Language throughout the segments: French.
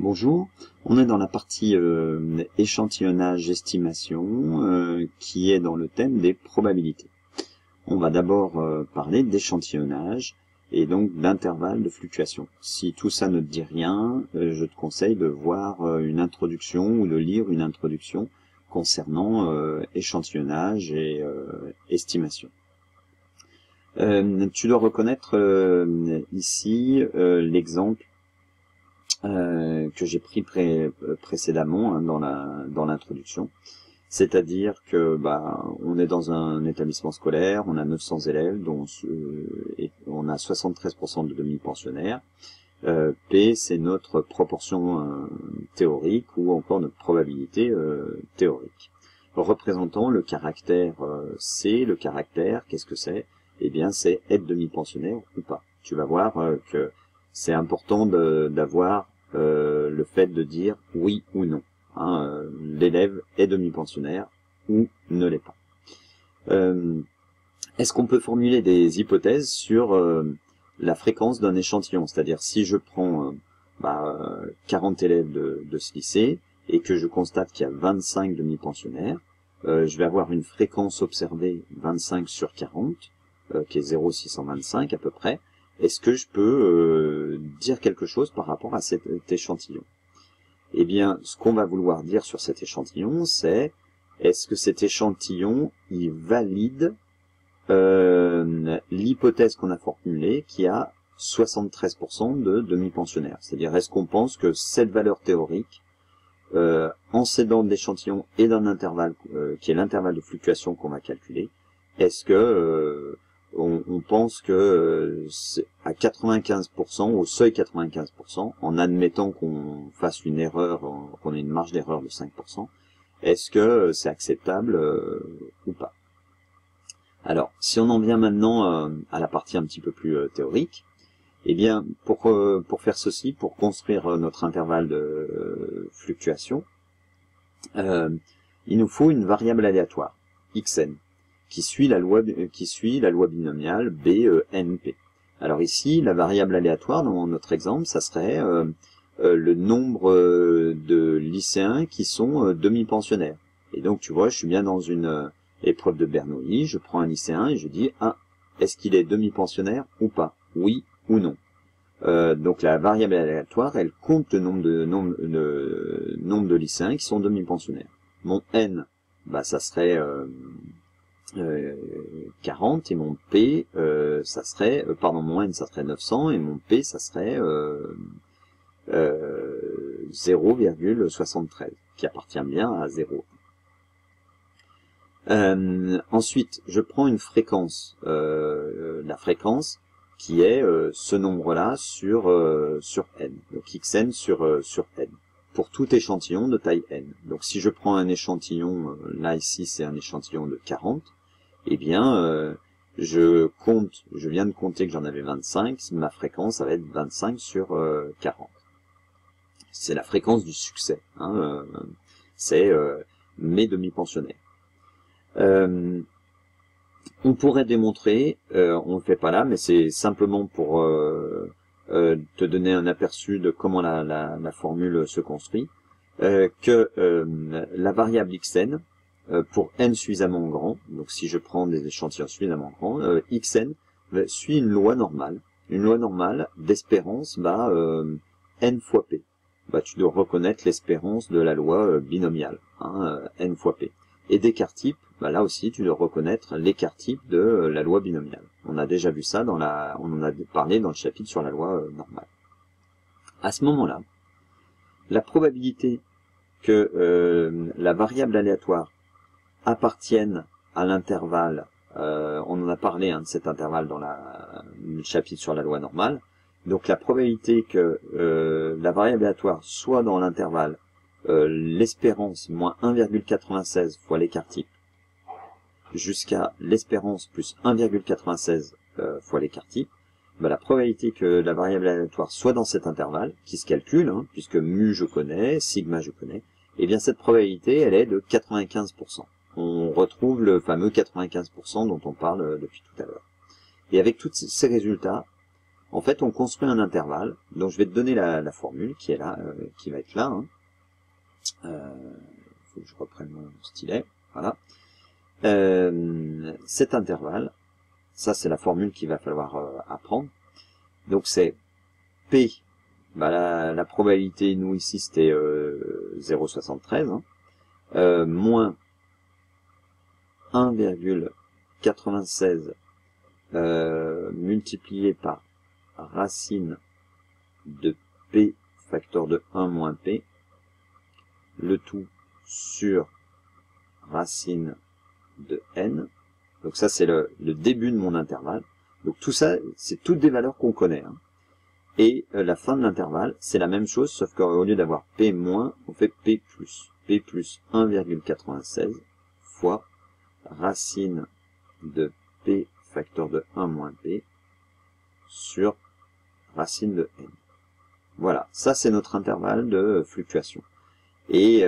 Bonjour, on est dans la partie échantillonnage estimation qui est dans le thème des probabilités. On va d'abord parler d'échantillonnage et donc d'intervalle de fluctuation. Si tout ça ne te dit rien, je te conseille de voir une introduction ou de lire une introduction concernant échantillonnage et estimation. Tu dois reconnaître ici l'exemple que j'ai pris précédemment dans l'introduction, c'est-à-dire que on est dans un établissement scolaire, on a 900 élèves, dont on a 73% de demi-pensionnaires. P, c'est notre proportion théorique ou encore notre probabilité théorique. Représentant le caractère C, le caractère, qu'est-ce que c'est? Eh bien, c'est être demi-pensionnaire ou pas. Tu vas voir que c'est important d'avoir le fait de dire oui ou non. L'élève est demi-pensionnaire ou ne l'est pas. Est-ce qu'on peut formuler des hypothèses sur la fréquence d'un échantillon? C'est-à-dire si je prends 40 élèves de ce lycée et que je constate qu'il y a 25 demi-pensionnaires, je vais avoir une fréquence observée 25 sur 40, qui est 0,625 à peu près. Est-ce que je peux dire quelque chose par rapport à cet échantillon? Eh bien, ce qu'on va vouloir dire sur cet échantillon, c'est est-ce que cet échantillon, il valide l'hypothèse qu'on a formulée qui a 73% de demi-pensionnaires. C'est-à-dire, est-ce qu'on pense que cette valeur théorique, en s'aidant de l'échantillon et d'un intervalle, qui est l'intervalle de fluctuation qu'on va calculer, est-ce que on pense que à 95%, au seuil 95%, en admettant qu'on fasse une erreur, qu'on ait une marge d'erreur de 5%, est-ce que c'est acceptable ou pas? Alors, si on en vient maintenant à la partie un petit peu plus théorique, eh bien, pour faire ceci, pour construire notre intervalle de fluctuation, il nous faut une variable aléatoire, xn, qui suit la loi binomiale BNP. Alors ici, la variable aléatoire, dans notre exemple, ça serait le nombre de lycéens qui sont demi-pensionnaires. Et donc, tu vois, je suis bien dans une épreuve de Bernoulli, je prends un lycéen et je dis, est-ce qu'il est demi-pensionnaire ou pas? Oui ou non. Donc la variable aléatoire, elle compte le nombre de lycéens qui sont demi-pensionnaires. Mon N, ça serait 40 et mon P, ça serait, mon N, ça serait 900 et mon P, ça serait 0,73, qui appartient bien à 0. Ensuite, je prends une fréquence, la fréquence qui est ce nombre-là sur n, donc xn sur n, pour tout échantillon de taille n. Donc si je prends un échantillon, là ici c'est un échantillon de 40, eh bien je viens de compter que j'en avais 25, ma fréquence ça va être 25 sur 40. C'est la fréquence du succès, c'est mes demi-pensionnaires. On pourrait démontrer, on ne le fait pas là, mais c'est simplement pour te donner un aperçu de comment la formule se construit, que la variable xn, pour n suffisamment grand, donc si je prends des échantillons suffisamment grands, xn suit une loi normale d'espérance n fois p. Tu dois reconnaître l'espérance de la loi binomiale, n fois p. Et d'écart type, là aussi tu dois reconnaître l'écart type de la loi binomiale. On a déjà vu ça on en a parlé dans le chapitre sur la loi normale. À ce moment-là, la probabilité que la variable aléatoire appartienne à l'intervalle, on en a parlé de cet intervalle dans le chapitre sur la loi normale, donc la probabilité que la variable aléatoire soit dans l'intervalle l'espérance moins 1,96 fois l'écart type jusqu'à l'espérance plus 1,96 fois l'écart type, la probabilité que la variable aléatoire soit dans cet intervalle, qui se calcule, puisque mu je connais, sigma je connais, et bien cette probabilité elle est de 95%. On retrouve le fameux 95% dont on parle depuis tout à l'heure. Et avec tous ces résultats, en fait, on construit un intervalle. Donc, je vais te donner la formule qui est là, qui va être là. Hein. Faut que je reprenne mon stylet. Voilà. Cet intervalle, ça c'est la formule qu'il va falloir apprendre. Donc c'est P, bah, la probabilité, nous ici c'était 0,73, hein, moins 1,96 multiplié par racine de P facteur de 1 moins P, le tout sur racine de n. Donc ça c'est le début de mon intervalle. Donc tout ça, c'est toutes des valeurs qu'on connaît. Hein. Et la fin de l'intervalle, c'est la même chose, sauf qu'au lieu d'avoir P moins, on fait P plus. P plus 1,96 fois racine de P facteur de 1 moins P sur racine de n. Voilà, ça c'est notre intervalle de fluctuation. Et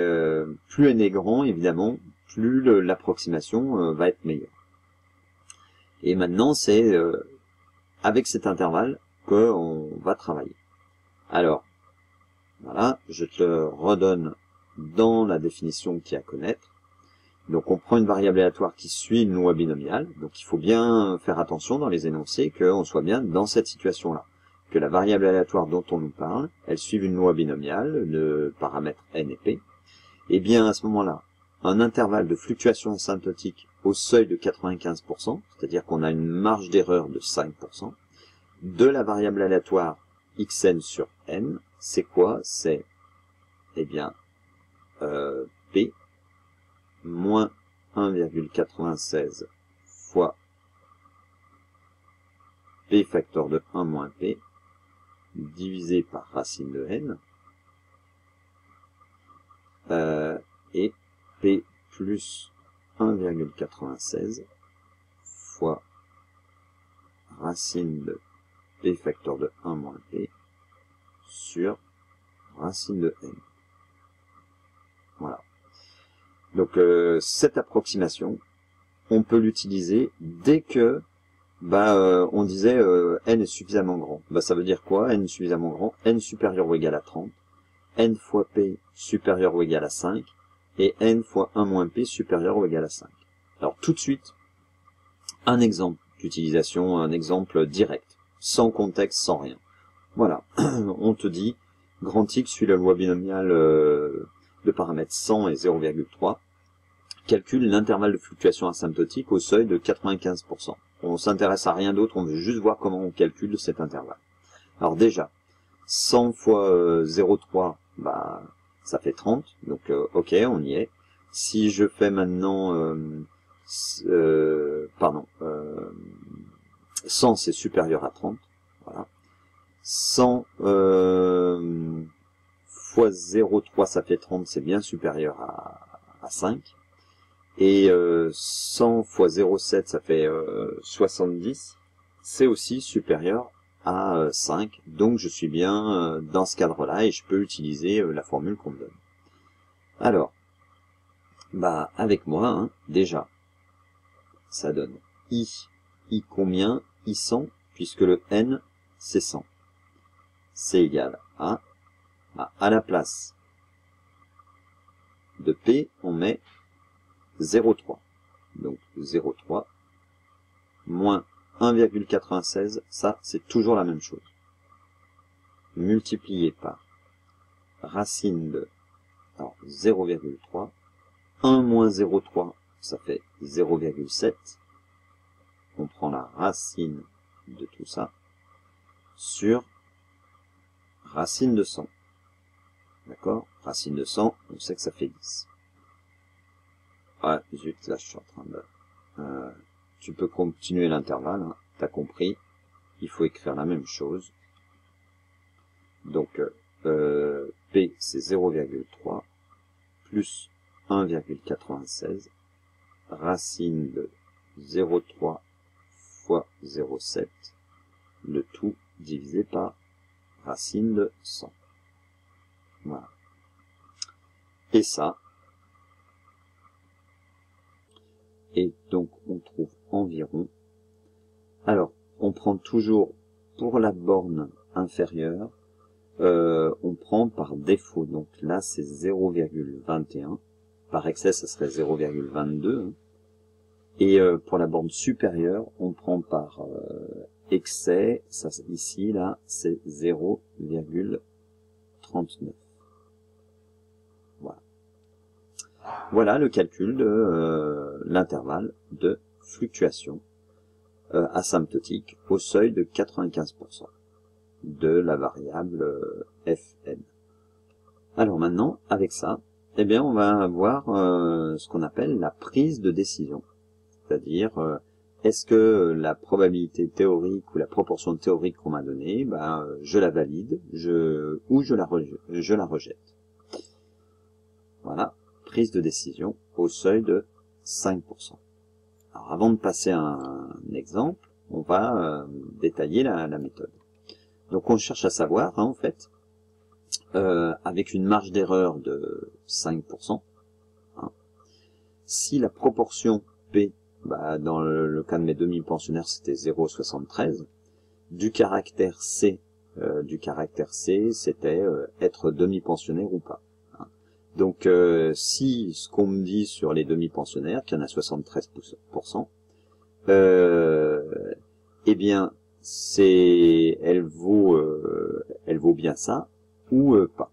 plus n est grand, évidemment, plus l'approximation va être meilleure. Et maintenant, c'est avec cet intervalle qu'on va travailler. Alors, voilà, je te le redonne dans la définition qu'il y a à connaître. Donc, on prend une variable aléatoire qui suit une loi binomiale. Donc, il faut bien faire attention dans les énoncés qu'on soit bien dans cette situation-là. Que la variable aléatoire dont on nous parle, elle suive une loi binomiale de paramètres n et p. Et bien, à ce moment-là, un intervalle de fluctuation asymptotique au seuil de 95%, c'est-à-dire qu'on a une marge d'erreur de 5%, de la variable aléatoire xn sur n, c'est quoi? C'est, eh bien, p moins 1,96 fois p facteur de 1 moins p divisé par racine de n, et p plus 1,96 fois racine de p facteur de 1 moins p sur racine de n. Voilà. Donc cette approximation, on peut l'utiliser dès que on disait n est suffisamment grand. Ça veut dire quoi? N suffisamment grand, n supérieur ou égal à 30, n fois p supérieur ou égal à 5, et n fois 1 moins p supérieur ou égal à 5. Alors tout de suite, un exemple d'utilisation, un exemple direct, sans contexte, sans rien. Voilà, on te dit, grand X suit la loi binomiale de paramètres 100 et 0,3, calcule l'intervalle de fluctuation asymptotique au seuil de 95%. On s'intéresse à rien d'autre, on veut juste voir comment on calcule cet intervalle. Alors déjà, 100 fois 0,3, ça fait 30, donc ok, on y est. Si je fais maintenant, 100 c'est supérieur à 30, voilà. 100 fois 0,3 ça fait 30, c'est bien supérieur à 5. Et 100 fois 0,7 ça fait 70, c'est aussi supérieur à 5, donc je suis bien dans ce cadre-là et je peux utiliser la formule qu'on me donne. Alors, avec moi, hein, déjà, ça donne I combien? I 100, puisque le n c'est 100. C'est égal à la place de P, on met 0,3. Donc 0,3 moins 1,96, ça c'est toujours la même chose. Multiplié par racine de 0,3. 1 moins 0,3, ça fait 0,7. On prend la racine de tout ça sur racine de 100. D'accord? Racine de 100, on sait que ça fait 10. Ah, zut, là je suis en train de... tu peux continuer l'intervalle, hein, t'as compris. Il faut écrire la même chose. Donc, P c'est 0,3 plus 1,96 racine de 0,3 fois 0,7, le tout divisé par racine de 100. Voilà. Et ça, et donc on trouve environ, alors on prend toujours pour la borne inférieure, on prend par défaut. Donc là, c'est 0,21. Par excès, ça serait 0,22. Hein. Et pour la borne supérieure, on prend par excès, ça, ici, là, c'est 0,39. Voilà. Voilà le calcul de l'intervalle de fluctuation asymptotique au seuil de 95% de la variable Fn. Alors maintenant, avec ça, eh bien, on va avoir ce qu'on appelle la prise de décision. C'est-à-dire, est-ce que la probabilité théorique ou la proportion théorique qu'on m'a donnée, je la valide, ou je la rejette. Voilà, prise de décision au seuil de 5%. Alors, avant de passer à un exemple, on va détailler la méthode. Donc, on cherche à savoir, hein, en fait, avec une marge d'erreur de 5%, hein, si la proportion P, dans le cas de mes demi-pensionnaires, c'était 0,73, du caractère C, c'était être demi-pensionnaire ou pas. Donc, si ce qu'on me dit sur les demi-pensionnaires, qu'il y en a 73%, eh bien, elle vaut bien ça ou pas.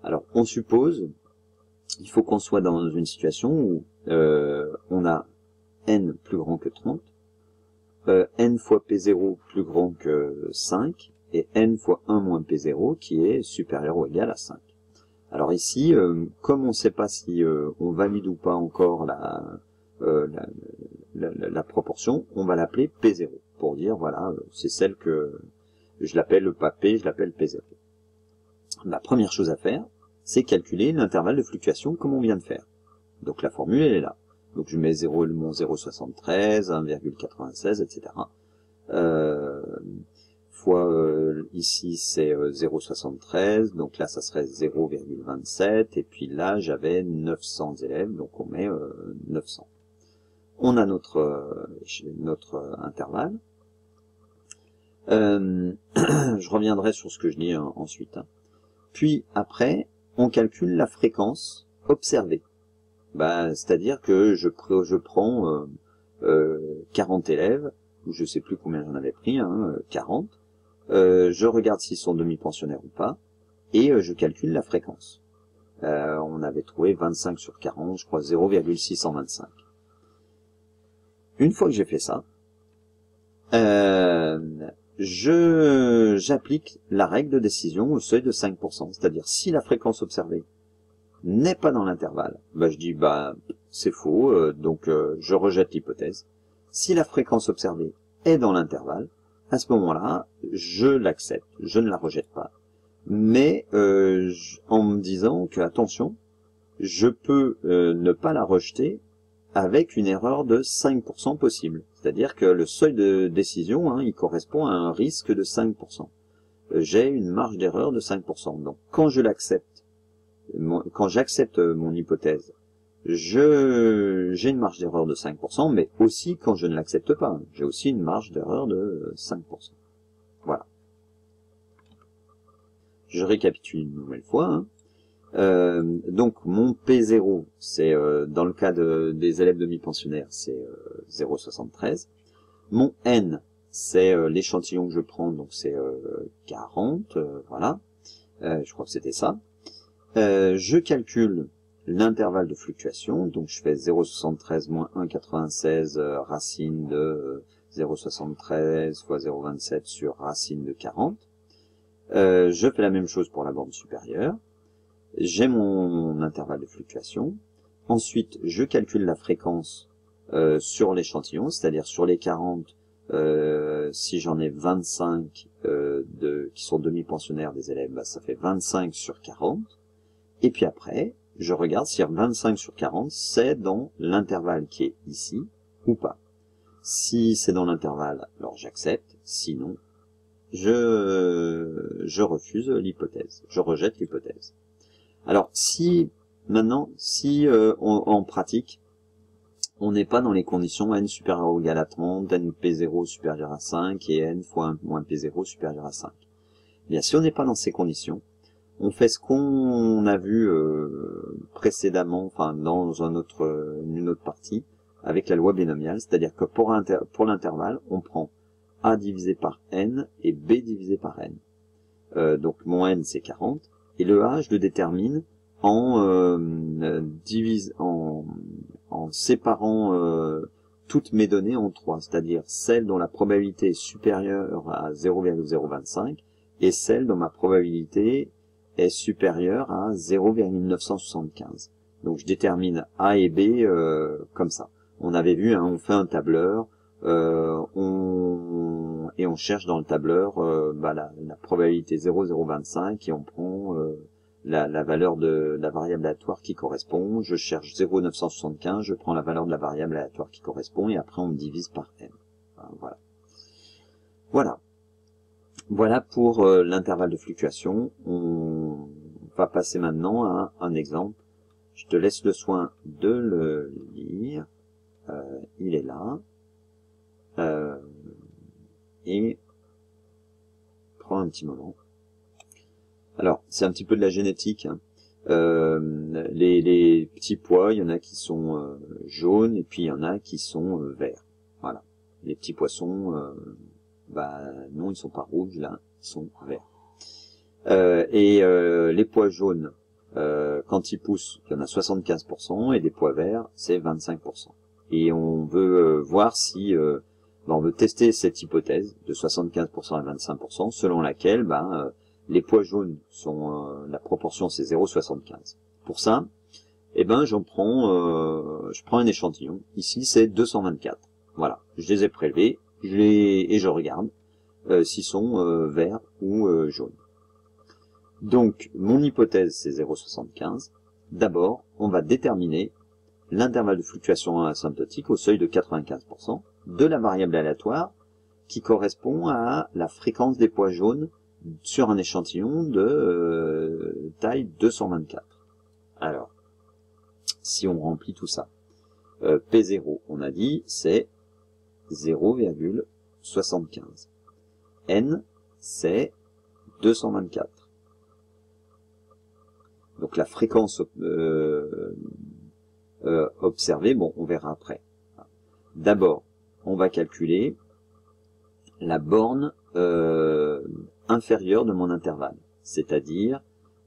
Alors, on suppose, il faut qu'on soit dans une situation où on a n plus grand que 30, n fois P0 plus grand que 5, et n fois 1 moins P0 qui est supérieur ou égal à 5. Alors ici, comme on ne sait pas si on valide ou pas encore la proportion, on va l'appeler P0, pour dire, voilà, c'est celle que je l'appelle pas P, je l'appelle P0. La première chose à faire, c'est calculer l'intervalle de fluctuation comme on vient de faire. Donc la formule, elle est là. Donc je mets mon 0,73, 1,96, etc. Fois ici c'est 0,73, donc là ça serait 0,27, et puis là j'avais 900 élèves, donc on met 900. On a notre intervalle. Je reviendrai sur ce que je dis ensuite. Hein. Puis après, on calcule la fréquence observée. C'est-à-dire que je prends 40 élèves, ou je sais plus combien j'en avais pris, hein, 40. Je regarde s'ils sont demi-pensionnaires ou pas, et je calcule la fréquence. On avait trouvé 25 sur 40, je crois 0,625. Une fois que j'ai fait ça, j'applique la règle de décision au seuil de 5%. C'est-à-dire, si la fréquence observée n'est pas dans l'intervalle, je dis c'est faux, donc je rejette l'hypothèse. Si la fréquence observée est dans l'intervalle, à ce moment-là, je l'accepte, je ne la rejette pas. Mais en me disant que, attention, je peux ne pas la rejeter avec une erreur de 5% possible. C'est-à-dire que le seuil de décision, hein, il correspond à un risque de 5%. J'ai une marge d'erreur de 5%. Donc quand je l'accepte, quand j'accepte mon hypothèse, j'ai une marge d'erreur de 5%, mais aussi quand je ne l'accepte pas, j'ai aussi une marge d'erreur de 5%. Voilà. Je récapitule une nouvelle fois. Hein. Donc mon P0, c'est dans le cas des élèves demi-pensionnaires, c'est 0,73. Mon N, c'est l'échantillon que je prends, donc c'est 40, voilà. Je crois que c'était ça. Je calcule l'intervalle de fluctuation, donc je fais 0,73 moins 1,96 racine de 0,73 fois 0,27 sur racine de 40. Je fais la même chose pour la borne supérieure. J'ai mon intervalle de fluctuation. Ensuite, je calcule la fréquence sur l'échantillon, c'est-à-dire sur les 40, si j'en ai 25 qui sont demi-pensionnaires des élèves, ça fait 25 sur 40. Et puis après, je regarde si 25 sur 40, c'est dans l'intervalle qui est ici ou pas. Si c'est dans l'intervalle, alors j'accepte. Sinon, je refuse l'hypothèse. Je rejette l'hypothèse. Alors, en pratique, on n'est pas dans les conditions n supérieur ou égal à 30, n p0 supérieur à 5 et n fois 1 moins p0 supérieur à 5. Bien, si on n'est pas dans ces conditions, on fait ce qu'on a vu précédemment, enfin dans une autre partie, avec la loi binomiale, c'est-à-dire que pour l'intervalle, on prend a divisé par n et b divisé par n. Donc mon n c'est 40, et le a je le détermine en séparant toutes mes données en 3, c'est-à-dire celles dont la probabilité est supérieure à 0,025 et celles dont ma probabilité est supérieure à 0,975. Donc je détermine A et B comme ça. On avait vu, hein, on fait un tableur, et on cherche dans le tableur la probabilité 0,025 et on prend la valeur de la variable aléatoire qui correspond. Je cherche 0,975, je prends la valeur de la variable aléatoire qui correspond et après on me divise par n. Voilà pour l'intervalle de fluctuation. On va passer maintenant à un exemple. Je te laisse le soin de le lire. Il est là. Et prends un petit moment. Alors, c'est un petit peu de la génétique. Hein. Les petits pois, il y en a qui sont jaunes et puis il y en a qui sont verts. Voilà. Les petits poissons, non, ils sont pas rouges là, ils sont verts. Les pois jaunes, quand ils poussent, il y en a 75% et des pois verts, c'est 25%. Et on veut voir si on veut tester cette hypothèse de 75% à 25%, selon laquelle les pois jaunes sont la proportion c'est 0,75. Pour ça, je prends un échantillon. Ici c'est 224. Voilà, je les ai prélevés et je regarde s'ils sont verts ou jaunes. Donc mon hypothèse c'est 0,75. D'abord, on va déterminer l'intervalle de fluctuation asymptotique au seuil de 95% de la variable aléatoire qui correspond à la fréquence des pois jaunes sur un échantillon de taille 224. Alors, si on remplit tout ça, P0, on a dit, c'est 0,75. N, c'est 224. Donc la fréquence observée, bon, on verra après. D'abord, on va calculer la borne inférieure de mon intervalle, c'est-à-dire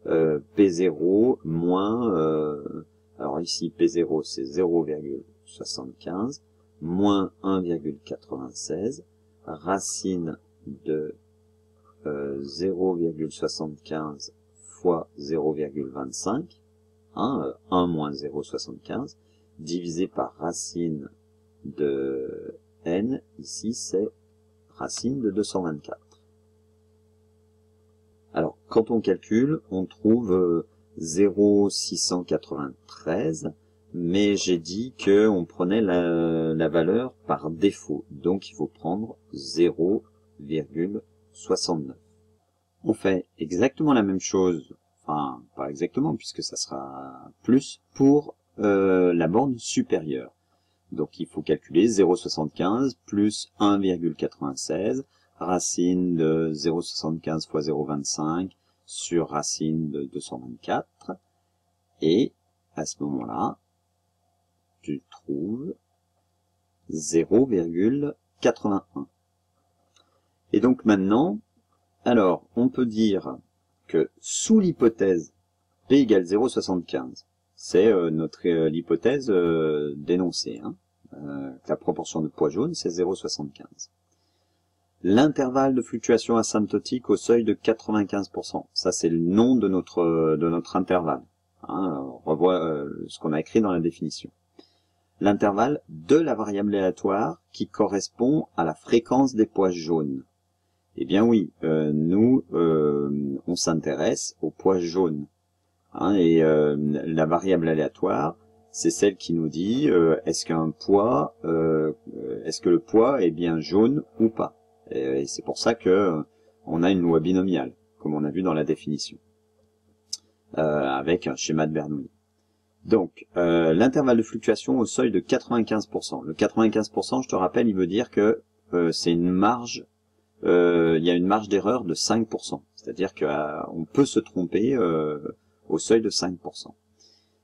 P0 moins, alors ici P0 c'est 0,75 moins 1,96 racine de 0,75 fois 0,25, 1 moins 0,75, divisé par racine de n, ici c'est racine de 224. Alors, quand on calcule, on trouve 0,693, mais j'ai dit qu'on prenait la valeur par défaut, donc il faut prendre 0,69. On fait exactement la même chose, enfin, pas exactement, puisque ça sera plus, pour la borne supérieure. Donc il faut calculer 0,75 plus 1,96, racine de 0,75 fois 0,25 sur racine de 224, et à ce moment-là, tu trouves 0,81. Et donc maintenant, alors on peut dire que sous l'hypothèse P égale 0,75, c'est l'hypothèse dénoncée, hein. La proportion de pois jaunes, c'est 0,75. L'intervalle de fluctuation asymptotique au seuil de 95%, ça c'est le nom de notre intervalle. Hein, on revoit ce qu'on a écrit dans la définition. L'intervalle de la variable aléatoire qui correspond à la fréquence des pois jaunes. Eh bien oui, nous, on s'intéresse aux pois jaunes. Hein, et la variable aléatoire, c'est celle qui nous dit est-ce que le pois est bien jaune ou pas. Et c'est pour ça que on a une loi binomiale, comme on a vu dans la définition, avec un schéma de Bernoulli. Donc, l'intervalle de fluctuation au seuil de 95%. Le 95%, je te rappelle, il veut dire que c'est une marge, il y a une marge d'erreur de 5%. C'est-à-dire qu'on peut se tromper au seuil de 5%.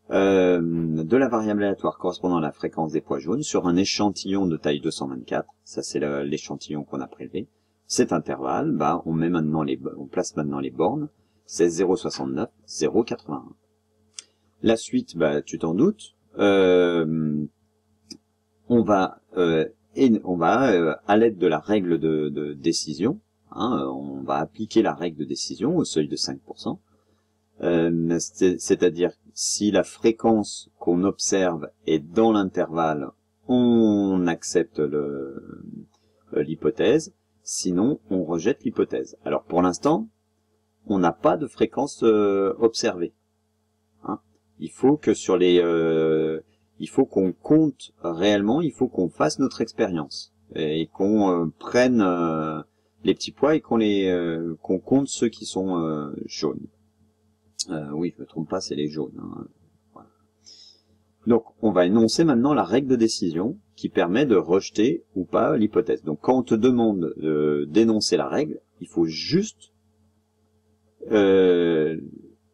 De la variable aléatoire correspondant à la fréquence des poids jaunes sur un échantillon de taille 224. Ça, c'est l'échantillon qu'on a prélevé. Cet intervalle, bah, on place maintenant les bornes. C'est 0,69, 0,81. La suite, bah, tu t'en doutes, on va à l'aide de la règle de décision, hein, on va appliquer la règle de décision au seuil de 5%, c'est-à-dire si la fréquence qu'on observe est dans l'intervalle, on accepte l'hypothèse, sinon on rejette l'hypothèse. Alors pour l'instant, on n'a pas de fréquence observée. Hein. Il faut que il faut qu'on compte réellement, il faut qu'on fasse notre expérience et qu'on prenne les petits poids et qu'on compte ceux qui sont jaunes. Oui, je me trompe pas, c'est les jaunes. Hein. Voilà. Donc, on va énoncer maintenant la règle de décision qui permet de rejeter ou pas l'hypothèse. Donc, quand on te demande d'énoncer la règle, il faut juste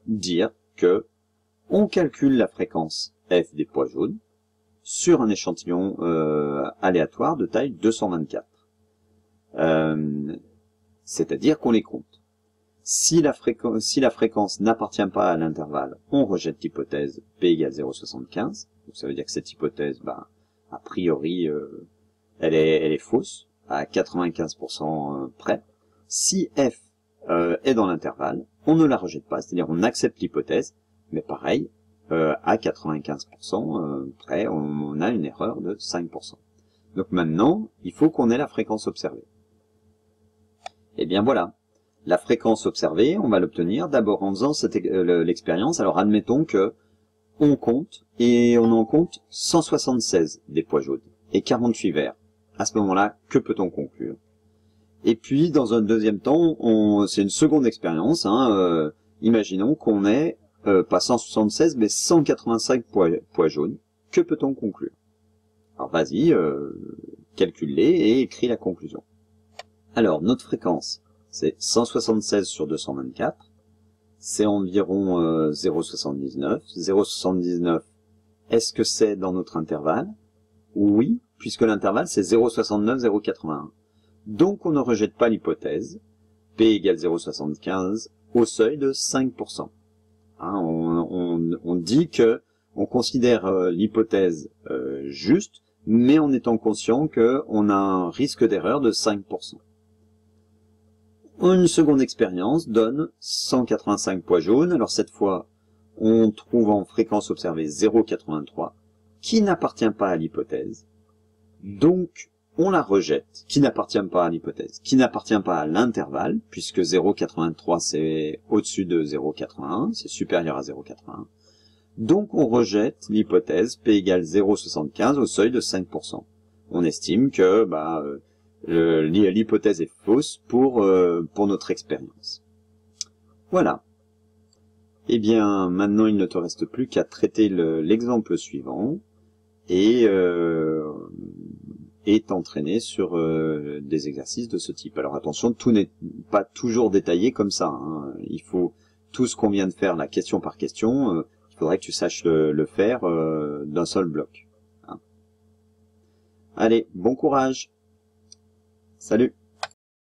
dire que on calcule la fréquence f des poids jaunes sur un échantillon aléatoire de taille 224. C'est-à-dire qu'on les compte. Si la fréquence n'appartient pas à l'intervalle, on rejette l'hypothèse P égale 0,75. Donc ça veut dire que cette hypothèse, ben, a priori, elle est fausse, à 95% près. Si F est dans l'intervalle, on ne la rejette pas, c'est-à-dire on accepte l'hypothèse, mais pareil, à 95% près, on a une erreur de 5%. Donc maintenant, il faut qu'on ait la fréquence observée. Et bien voilà. La fréquence observée, on va l'obtenir d'abord en faisant l'expérience. Alors admettons que on compte, et on en compte 176 des poids jaunes et 48 verts. À ce moment-là, que peut-on conclure? Et puis, dans un deuxième temps, c'est une seconde expérience. Hein, imaginons qu'on ait pas 176, mais 185 poids jaunes. Que peut-on conclure? Alors vas-y, calcule-les et écris la conclusion. Alors, notre fréquence, c'est 176 sur 224, c'est environ 0,79. 0,79, est-ce que c'est dans notre intervalle? Oui, puisque l'intervalle c'est 0,69, 0,81. Donc on ne rejette pas l'hypothèse, P égale 0,75, au seuil de 5%. Hein, on dit que on considère l'hypothèse juste, mais en étant conscient qu'on a un risque d'erreur de 5%. Une seconde expérience donne 185 poids jaunes. Alors cette fois, on trouve en fréquence observée 0,83, qui n'appartient pas à l'hypothèse. Donc, on la rejette, qui n'appartient pas à l'hypothèse, qui n'appartient pas à l'intervalle, puisque 0,83 c'est au-dessus de 0,81, c'est supérieur à 0,81. Donc, on rejette l'hypothèse P égale 0,75 au seuil de 5%. On estime que l'hypothèse est fausse pour notre expérience. Voilà. Eh bien, maintenant, il ne te reste plus qu'à traiter l'exemple suivant et t'entraîner sur des exercices de ce type. Alors attention, tout n'est pas toujours détaillé comme ça. Hein. Il faut tout ce qu'on vient de faire, la question par question, il faudrait que tu saches le faire d'un seul bloc. Hein. Allez, bon courage. Salut!